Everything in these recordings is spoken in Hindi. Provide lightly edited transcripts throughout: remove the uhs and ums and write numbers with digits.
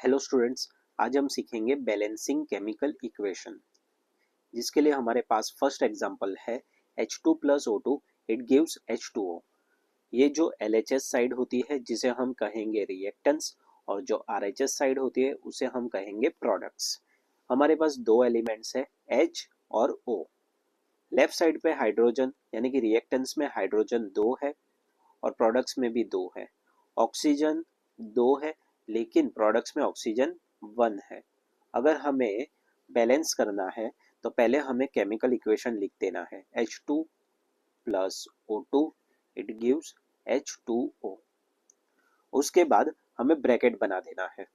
हेलो स्टूडेंट्स, आज हम सीखेंगे बैलेंसिंग केमिकल इक्वेशन, जिसके लिए हमारे पास फर्स्ट एग्जांपल है H2 plus O2 it gives H2O। ये जो LHS साइड होती है जिसे हम कहेंगे रिएक्टेंस और जो RHS साइड होती है उसे हम कहेंगे प्रोडक्ट्स। हमारे पास दो एलिमेंट्स है H और O। लेफ्ट साइड पे हाइड्रोजन यानी कि रिएक्टेंस में हाइड्रोजन दो है और प्रोडक्ट्स में भी दो है। ऑक्सीजन दो है लेकिन प्रोडक्ट्स में ऑक्सीजन वन है। अगर हमें बैलेंस करना है तो पहले हमें केमिकल इक्वेशन लिख देना है H2 plus O2 it gives H2O। उसके बाद हमें ब्रैकेट बना देना है,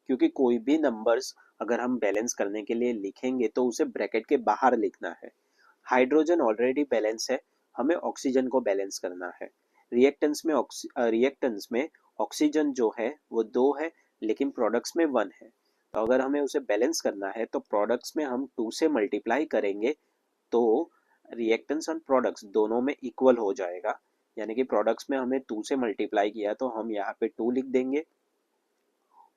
क्योंकि कोई भी नंबर्स अगर हम बैलेंस करने के लिए लिखेंगे तो उसे ब्रैकेट के बाहर लिखना है। हाइड्रोजन ऑलरेडी बैलेंस है, हमें ऑक्सीजन को बैलेंस करना है। रिएक्टेंस में ऑक्सीजन जो है वो दो है लेकिन प्रोडक्ट्स में वन है। तो अगर हमें उसे बैलेंस करना है तो प्रोडक्ट्स में हम टू से मल्टीप्लाई करेंगे तो रिएक्टेंस और प्रोडक्ट्स दोनों में इक्वल हो जाएगा। यानी कि प्रोडक्ट्स में हमने टू से मल्टीप्लाई किया तो हम यहाँ पे टू लिख देंगे।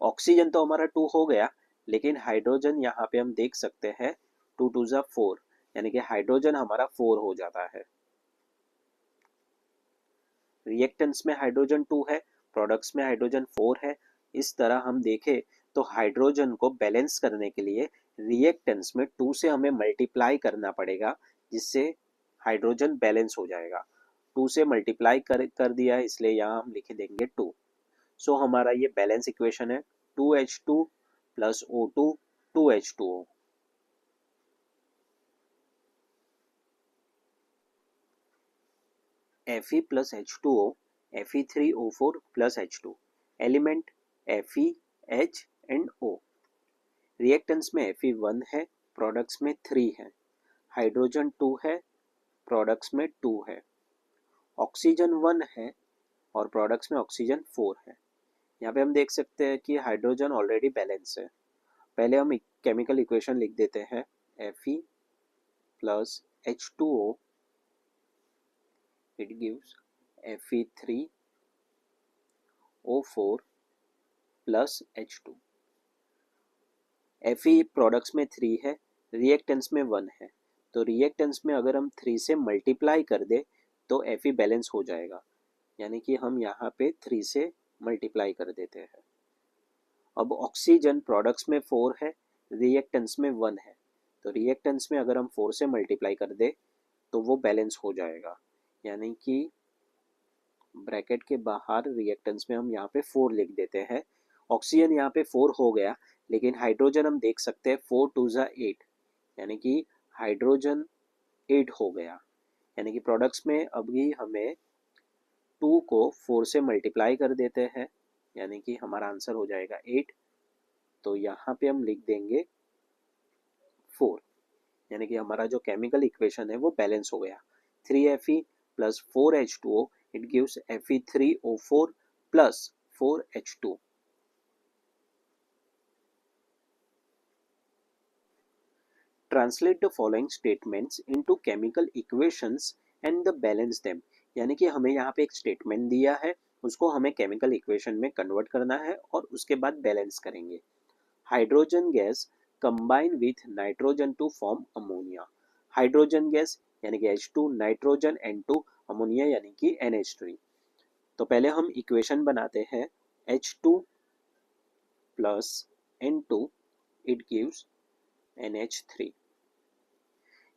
ऑक्सीजन तो हमारा टू हो गया, लेकिन हाइड्रोजन यहाँ पे हम देख सकते हैं टू टू जा फोर, यानी कि हाइड्रोजन हमारा फोर हो जाता है। रिएक्टेंट्स में हाइड्रोजन टू है, प्रोडक्ट्स में हाइड्रोजन फोर है। इस तरह हम देखें तो हाइड्रोजन को बैलेंस करने के लिए रिएक्टेंट्स में टू से हमें मल्टीप्लाई करना पड़ेगा, जिससे हाइड्रोजन बैलेंस हो जाएगा। टू से मल्टीप्लाई कर दिया है इसलिए यहाँ हम लिख देंगे टू। सो हमारा ये बैलेंस इक्वेशन है 2H2 plus O2 2H2O। Fe plus H2O Fe3O4 plus H2 element Fe, H and O। Reactance में Fe1 है, प्रोडक्ट्स में 3 है। हाइड्रोजन 2 है, प्रोडक्ट्स में 2 है। ऑक्सीजन 1 है और प्रोडक्ट्स में ऑक्सीजन 4 है। यहाँ पे हम देख सकते हैं कि हाइड्रोजन ऑलरेडी बैलेंस है। पहले हम केमिकल इक्वेशन लिख देते हैं Fe plus H2O it gives Fe3O4 plus H2। Fe products में 3 है, रिएक्टेंस में 1 है, तो रिएक्टेंस में अगर हम 3 से मल्टीप्लाई कर दे तो Fe बैलेंस हो जाएगा। यानी कि हम यहाँ पे 3 से मल्टीप्लाई कर देते हैं। अब ऑक्सीजन प्रोडक्ट्स में 4 है, रिएक्टेंस में 1 है, तो रिएक्टेंस में अगर हम 4 से मल्टीप्लाई कर दे तो वो बैलेंस हो जाएगा। यानी कि ब्रैकेट के बाहर रिएक्टेंस में हम यहाँ पे 4 लिख देते हैं। ऑक्सीजन यहाँ पे 4 हो गया, लेकिन हाइड्रोजन हम देख सकते हैं 4 टू जा 8, यानी कि हाइड्रोजन 8 हो गया। यानी कि प्रोडक्ट्स में अभी हमें 2 को 4 से मल्टीप्लाई कर देते हैं, यानी कि हमारा आंसर हो जाएगा 8। तो यहाँ पे हम लिख देंगे 4, यानी कि हमारा जो केमिकल इक्वेशन है वो बैलेंस हो गया। 3Fe plus 4H2O it gives Fe3O4 plus 4H2। Translate the following statements into chemical equations and the balance them। यानी कि हमें यहाँ पे एक स्टेटमेंट दिया है, उसको हमें केमिकल इक्वेशन में कन्वर्ट करना है और उसके बाद बैलेंस करेंगे। Hydrogen gas combine with nitrogen to form ammonia. Hydrogen gas यानी कि H2, नाइट्रोजन N2, अमोनिया यानी कि NH3। तो पहले हम इक्वेशन बनाते हैं H2 plus N2 it gives NH3।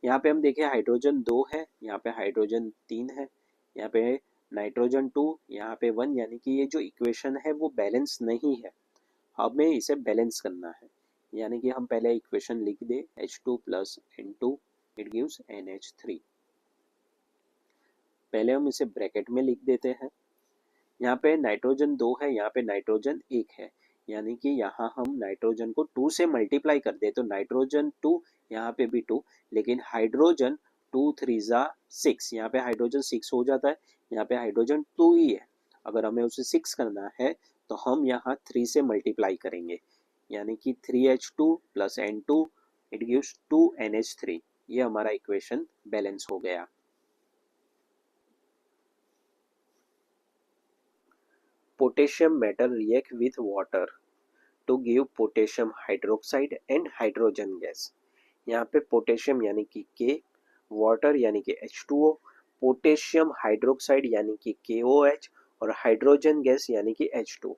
यहाँ पे हम देखें हाइड्रोजन 2 है, यहाँ पे हाइड्रोजन 3 है, यहाँ पे नाइट्रोजन 2, यहाँ पे 1, यानी कि ये जो इक्वेशन है वो बैलेंस नहीं है। हमें इसे बैलेंस करना है, यानी कि हम पहले इक्वेशन लिख दे H2 plus N2 it gives NH3। पहले हम इसे ब्रैकेट में लिख देते हैं। यहाँ पे नाइट्रोजन 2 है, यहाँ पे नाइट्रोजन 1 है, यानी कि यहाँ हम नाइट्रोजन को 2 से मल्टीप्लाई कर दे तो नाइट्रोजन 2, यहाँ पे भी 2, लेकिन हाइड्रोजन 2 3 जा 6, यहाँ पे हाइड्रोजन 6 हो जाता है, यहाँ पे हाइड्रोजन 2 ही है। अगर हमें उसे 6 करना है तो हम यहाँ 3 से मल्टीप्लाई करेंगे, यानी कि 3H2 plus N2 it gives 2NH3। ये हमारा इक्वेशन बैलेंस हो गया। Potassium metal react with water to give potassium hydroxide and hydrogen gas. यहाँ पे पोटेशियम यानी कि के, वाटर यानी कि H2O, पोटेशियम हाइड्रोक्साइड यानी कि KOH और हाइड्रोजन गैस यानी कि H2।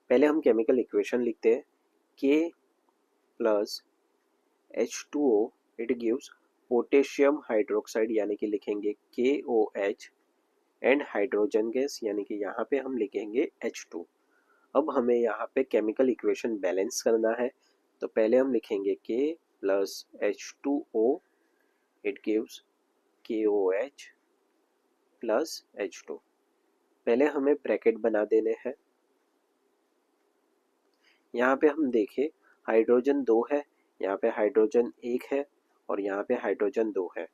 पहले हम केमिकल इक्वेशन लिखते हैं, K plus H2O it gives potassium hydroxide यानी कि लिखेंगे KOH एंड हाइड्रोजन गैस यानी कि यहाँ पे हम लिखेंगे H2। अब हमें यहाँ पे केमिकल इक्वेशन बैलेंस करना है, तो पहले हम लिखेंगे K plus H2O it gives KOH plus H2। पहले हमें ब्रैकेट बना देने हैं। यहाँ पे हम देखें हाइड्रोजन 2 है, यहाँ पे हाइड्रोजन 1 है और यहाँ पे हाइड्रोजन 2 है।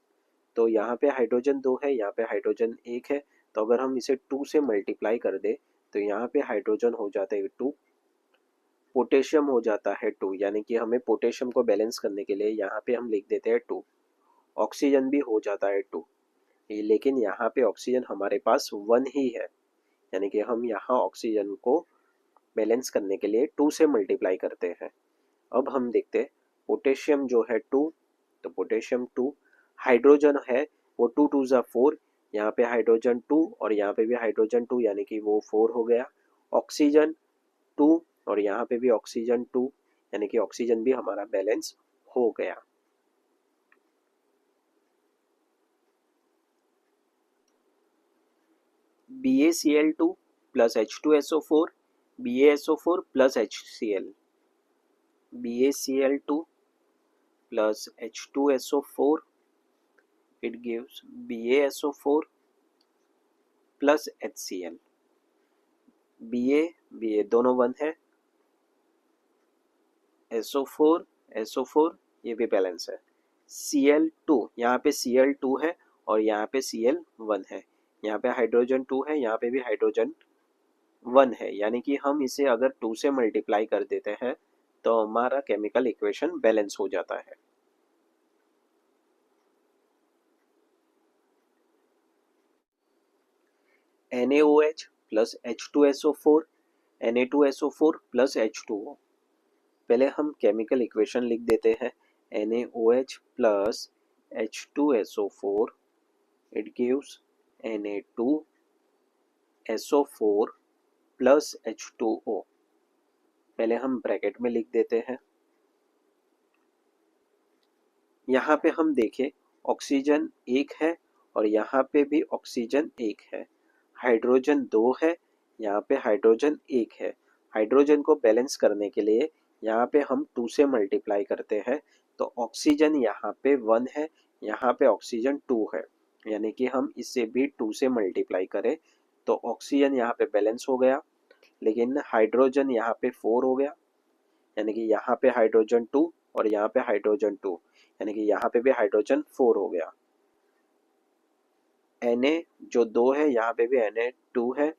तो यहाँ पे हाइड्रोजन 2 है, यहाँ पे हाइड्रोजन 1 है, तो अगर हम इसे 2 से मल्टीप्लाई कर दे तो यहाँ पे हाइड्रोजन हो जाता है 2, पोटेशियम हो जाता है 2, यानी कि हमें पोटेशियम को बैलेंस करने के लिए यहाँ पे हम लिख देते हैं 2। ऑक्सीजन भी हो जाता है 2, लेकिन यहाँ पे ऑक्सीजन हमारे पास 1 ही है, यानी कि हम यहाँ ऑक्सीजन को बैलेंस करने के लिए 2 से मल्टीप्लाई करते हैं। अब हम देखते हैं पोटेशियम जो है 2, तो पोटेशियम 2, हाइड्रोजन है वो 2 2 ज़ा 4, यहाँ पे हाइड्रोजन 2 और यहाँ पे भी हाइड्रोजन 2 यानी कि वो 4 हो गया। ऑक्सीजन 2 और यहाँ पे भी ऑक्सीजन 2 यानी कि ऑक्सीजन भी हमारा बैलेंस हो गया। BaCl2 plus H2SO4, BaSO4 plus HCl, BaCl2 plus H2SO4 it gives BaSO4 plus HCl। Ba दोनों 1 है, SO4 ये भी बैलेंस है। Cl2 यहाँ पे Cl2 है और यहाँ पे Cl1 है, यहाँ पे हाइड्रोजन 2 है, यहाँ पे भी हाइड्रोजन 1 है, यानी कि हम इसे अगर 2 से मल्टीप्लाई कर देते हैं तो हमारा केमिकल इक्वेशन बैलेंस हो जाता है। NaOH plus H2SO4, Na2SO4 plus H2O। पहले हम केमिकल इक्वेशन लिख देते हैं, NaOH plus H2SO4 it gives Na2SO4 plus H2O। पहले हम ब्रैकेट में लिख देते हैं। यहाँ पे हम देखें ऑक्सीजन 1 है और यहाँ पे भी ऑक्सीजन 1 है, हाइड्रोजन 2 है, यहाँ पे हाइड्रोजन 1 है। हाइड्रोजन को बैलेंस करने के लिए यहाँ पे हम 2 से मल्टीप्लाई करते हैं, तो ऑक्सीजन यहाँ पे 1 है, यहाँ पे ऑक्सीजन 2 है, यानी कि हम इसे भी 2 से मल्टीप्लाई करें तो ऑक्सीजन यहाँ पे बैलेंस हो गया, लेकिन हाइड्रोजन यहाँ पे 4 हो गया, यानी कि यहाँ पे हाइड्रोजन 2 और यहाँ पे हाइड्रोजन 2, यानी कि यहाँ पे भी हाइड्रोजन 4 हो गया। Na जो 2 है यहाँ पे भी Na2 है,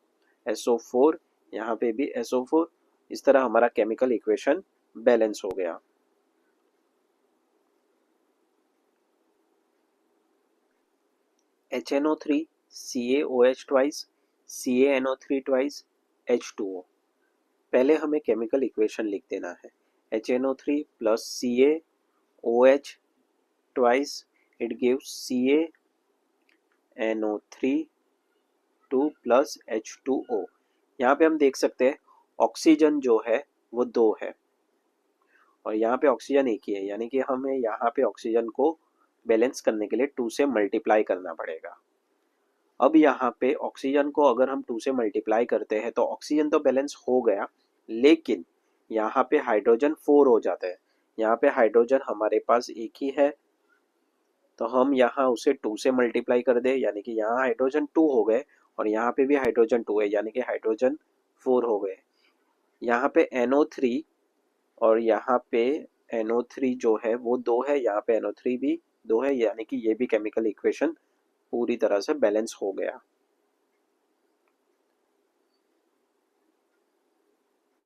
SO4 यहाँ पे भी SO4, इस तरह हमारा केमिकल इक्वेशन बैलेंस हो गया। HNO3 CaOH twice, CaNO3 twice, H2O। पहले हमें केमिकल इक्वेशन लिख देना है, HNO3 plus CaOH twice it gives CaNO3 2 plus H2O। यहाँ पे हम देख सकते हैं ऑक्सीजन जो है वो 2 है और यहाँ पे ऑक्सीजन 1 ही है, यानी कि हमें यहाँ पे ऑक्सीजन को बैलेंस करने के लिए 2 से मल्टीप्लाई करना पड़ेगा। अब यहाँ पे ऑक्सीजन को अगर हम 2 से मल्टीप्लाई करते हैं तो ऑक्सीजन तो बैलेंस हो गया, लेकिन यहाँ पे हाइड्रोजन 4 हो जाता है। यहाँ पे हाइड्रोजन हमारे पास 1 ही है, तो हम यहाँ उसे 2 से मल्टीप्लाई कर दे, यानी कि यहाँ हाइड्रोजन 2 हो गए और यहाँ पे भी हाइड्रोजन 2 है, यानी कि हाइड्रोजन 4 हो गए। यहाँ पे NO3 और यहाँ पे NO3 जो है वो 2 है, यहाँ पे NO3 भी 2 है, यानी कि ये भी केमिकल इक्वेशन पूरी तरह से बैलेंस हो गया।